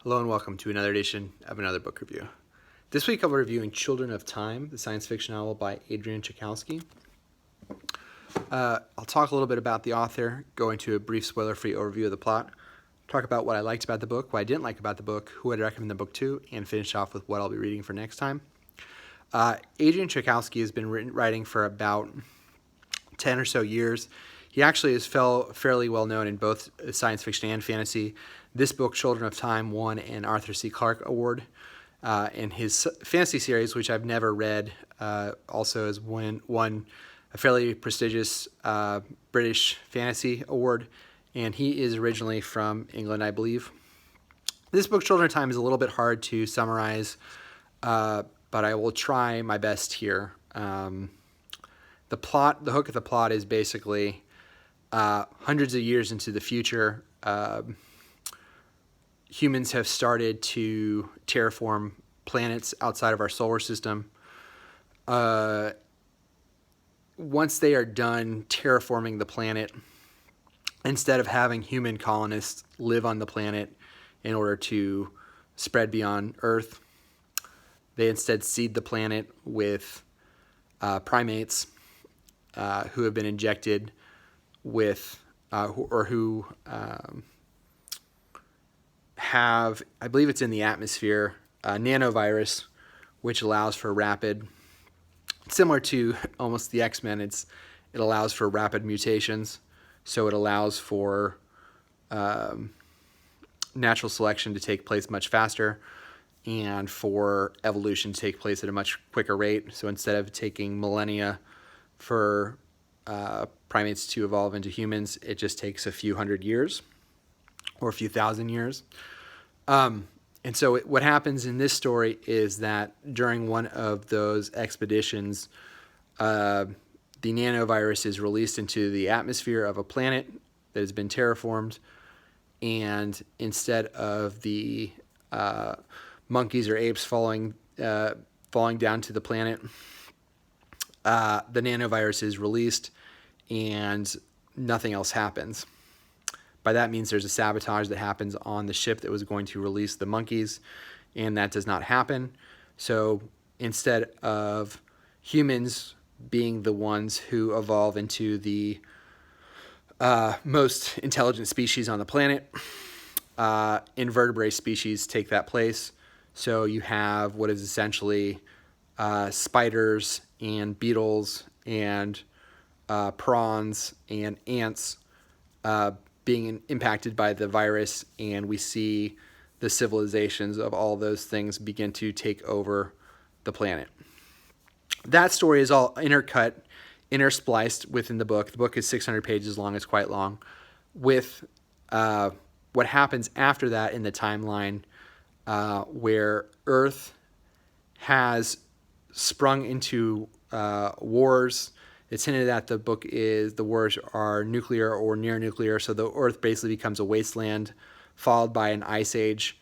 Hello and welcome to another edition of another book review. This week I'll be reviewing Children of Time, the science fiction novel by Adrian Tchaikovsky. I'll talk a little bit about the author, go into a brief spoiler-free overview of the plot, talk about what I liked about the book, what I didn't like about the book, who I'd recommend the book to, and finish off with what I'll be reading for next time. Adrian Tchaikovsky has been writing for about 10 or so years. He actually is fairly well known in both science fiction and fantasy. This book, Children of Time, won an Arthur C. Clarke Award. And his fantasy series, which I've never read, also has won a fairly prestigious British fantasy award. And he is originally from England, I believe. This book, Children of Time, is a little bit hard to summarize, but I will try my best here. The hook of the plot is basically hundreds of years into the future, humans have started to terraform planets outside of our solar system. Once they are done terraforming the planet, instead of having human colonists live on the planet in order to spread beyond Earth, they instead seed the planet with primates who have been injected with, who have, I believe it's in the atmosphere, a nanovirus, which allows for rapid, similar to almost the X-Men, it allows for rapid mutations. So it allows for natural selection to take place much faster and for evolution to take place at a much quicker rate. So instead of taking millennia for primates to evolve into humans, it just takes a few hundred years or a few thousand years. And so what happens in this story is that during one of those expeditions, the nanovirus is released into the atmosphere of a planet that has been terraformed, and instead of the monkeys or apes falling down to the planet, the nanovirus is released and nothing else happens. By that means there's a sabotage that happens on the ship that was going to release the monkeys, and that does not happen. So instead of humans being the ones who evolve into the most intelligent species on the planet, invertebrate species take that place. So you have what is essentially spiders and beetles and prawns and ants being impacted by the virus, and we see the civilizations of all those things begin to take over the planet. That story is all interspliced within the book. The book is 600 pages long. It's quite long. With what happens after that in the timeline, where Earth has sprung into wars. It's hinted that the wars are nuclear or near nuclear, so the Earth basically becomes a wasteland, followed by an ice age,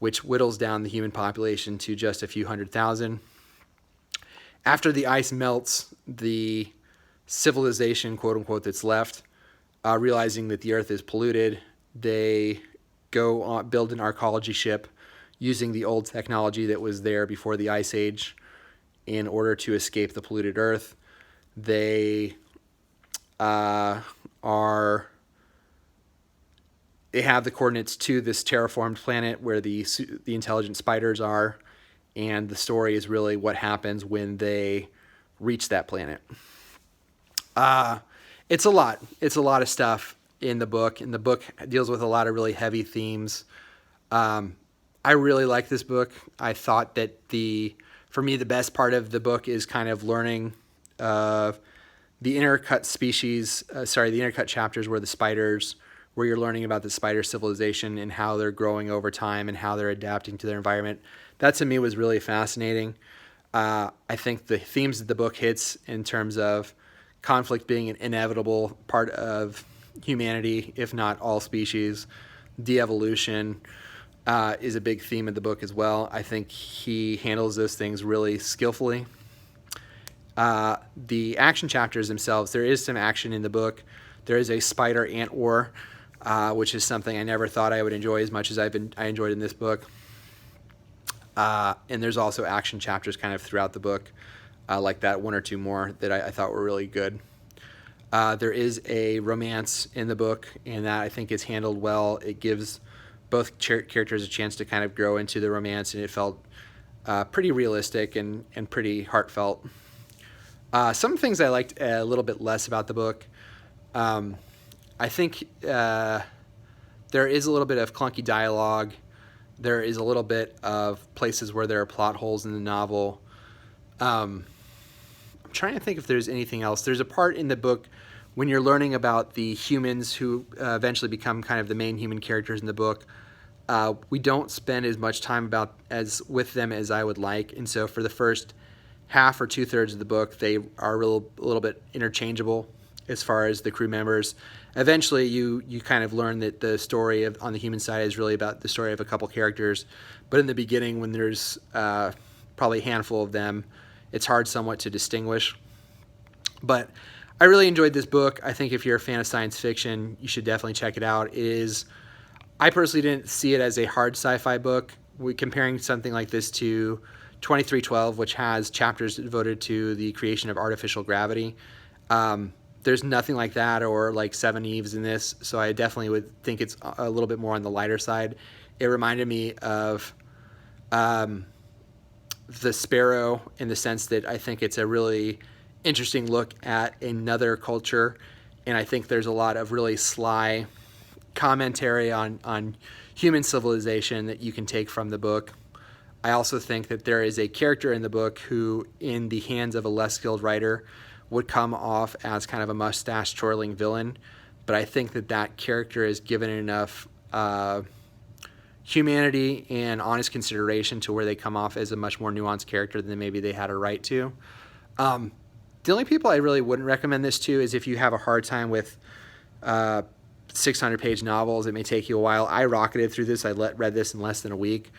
which whittles down the human population to just a few 100,000. After the ice melts, the civilization, quote unquote, that's left, realizing that the Earth is polluted, they go on, build an archaeology ship using the old technology that was there before the ice age in order to escape the polluted Earth. They have the coordinates to this terraformed planet where the intelligent spiders are, and the story is really what happens when they reach that planet. It's a lot. It's a lot of stuff in the book, and the book deals with a lot of really heavy themes. I really like this book. I thought that for me, the best part of the book is kind of learning the intercut chapters where you're learning about the spider civilization and how they're growing over time and how they're adapting to their environment. That to me was really fascinating. I think the themes that the book hits in terms of conflict being an inevitable part of humanity, if not all species, de-evolution is a big theme of the book as well. I think he handles those things really skillfully. The action chapters themselves, there is some action in the book. There is a spider ant war which is something I never thought I would enjoy as much as I enjoyed in this book. And there's also action chapters kind of throughout the book, like that one or two more that I thought were really good. There is a romance in the book, and that I think is handled well. It gives both characters a chance to kind of grow into the romance, and it felt pretty realistic and pretty heartfelt. Some things I liked a little bit less about the book. I think there is a little bit of clunky dialogue. There is a little bit of places where there are plot holes in the novel. I'm trying to think if there's anything else. There's a part in the book when you're learning about the humans who eventually become kind of the main human characters in the book. We don't spend as much time with them as I would like, and so for the first half or 2/3 of the book, they are a little bit interchangeable as far as the crew members. Eventually, you kind of learn that the story on the human side is really about the story of a couple characters, but in the beginning, when there's probably a handful of them, it's hard somewhat to distinguish. But I really enjoyed this book. I think if you're a fan of science fiction, you should definitely check it out. I personally didn't see it as a hard sci-fi book. Comparing something like this to 2312, which has chapters devoted to the creation of artificial gravity. There's nothing like that, or like Seven Eves in this, so I definitely would think it's a little bit more on the lighter side. It reminded me of The Sparrow in the sense that I think it's a really interesting look at another culture, and I think there's a lot of really sly commentary on human civilization that you can take from the book. I also think that there is a character in the book who, in the hands of a less skilled writer, would come off as kind of a mustache-twirling villain, but I think that character is given enough humanity and honest consideration to where they come off as a much more nuanced character than maybe they had a right to. The only people I really wouldn't recommend this to is if you have a hard time with 600-page novels. It may take you a while. I rocketed through this. I read this in less than a week.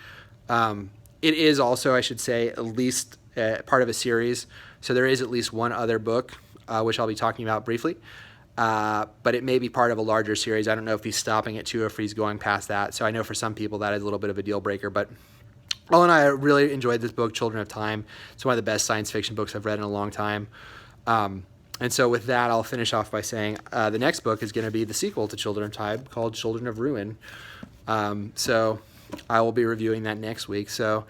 It is also, I should say, at least part of a series. So there is at least one other book, which I'll be talking about briefly. But it may be part of a larger series. I don't know if he's stopping at 2 or if he's going past that. So I know for some people that is a little bit of a deal breaker. But all in all, I really enjoyed this book, Children of Time. It's one of the best science fiction books I've read in a long time. And so with that, I'll finish off by saying the next book is going to be the sequel to Children of Time called Children of Ruin. So I will be reviewing that next week. So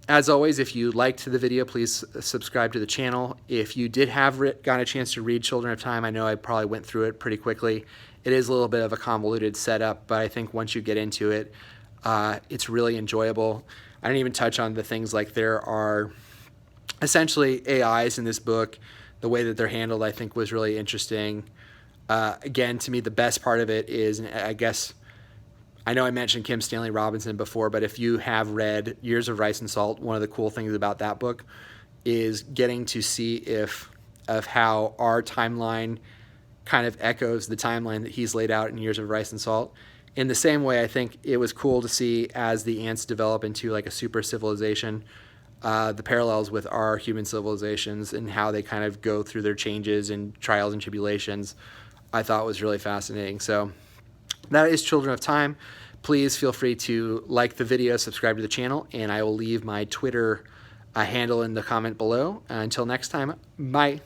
as always, if you liked the video, please subscribe to the channel. If you did have got a chance to read Children of Time, I know I probably went through it pretty quickly. It is a little bit of a convoluted setup, but I think once you get into it, it's really enjoyable. I didn't even touch on the things like there are essentially AIs in this book. The way that they're handled, I think, was really interesting. Again, to me, the best part of it is, and I guess, I know I mentioned Kim Stanley Robinson before, but if you have read Years of Rice and Salt, one of the cool things about that book is getting to see of how our timeline kind of echoes the timeline that he's laid out in Years of Rice and Salt. In the same way, I think it was cool to see as the ants develop into like a super civilization, the parallels with our human civilizations and how they kind of go through their changes and trials and tribulations, I thought was really fascinating. So that is Children of Time. Please feel free to like the video, subscribe to the channel, and I will leave my Twitter handle in the comment below. Until next time, bye.